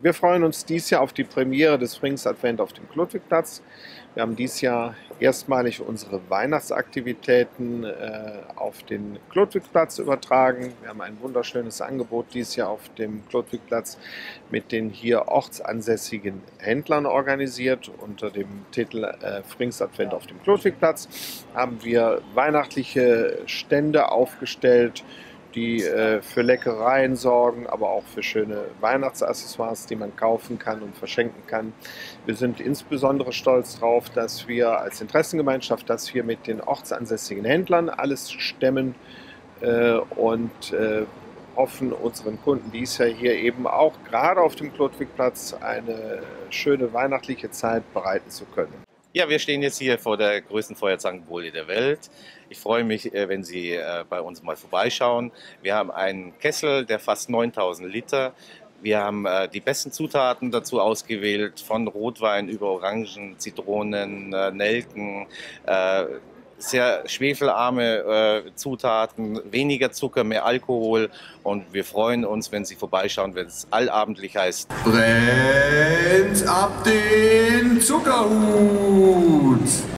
Wir freuen uns dieses Jahr auf die Premiere des Pfingstadvent auf dem Klotwigplatz. Wir haben dieses Jahr erstmalig unsere Weihnachtsaktivitäten auf den Klotwigplatz übertragen. Wir haben ein wunderschönes Angebot dieses Jahr auf dem Klotwigplatz mit den hier ortsansässigen Händlern organisiert. Unter dem Titel Pfingstadvent auf dem Klotwigplatz haben wir weihnachtliche Stände aufgestellt, die für Leckereien sorgen, aber auch für schöne Weihnachtsaccessoires, die man kaufen kann und verschenken kann. Wir sind insbesondere stolz darauf, dass wir als Interessengemeinschaft das hier mit den ortsansässigen Händlern alles stemmen und hoffen, unseren Kunden dies Jahr hier eben auch gerade auf dem Klotwigplatz eine schöne weihnachtliche Zeit bereiten zu können. Ja, wir stehen jetzt hier vor der größten Feuerzangenbowle der Welt. Ich freue mich, wenn Sie bei uns mal vorbeischauen. Wir haben einen Kessel, der fast 9000 Liter. Wir haben die besten Zutaten dazu ausgewählt, von Rotwein über Orangen, Zitronen, Nelken, sehr schwefelarme Zutaten, weniger Zucker, mehr Alkohol. Und wir freuen uns, wenn Sie vorbeischauen, wenn es allabendlich heißt: Brennt ab den Zuckerhut!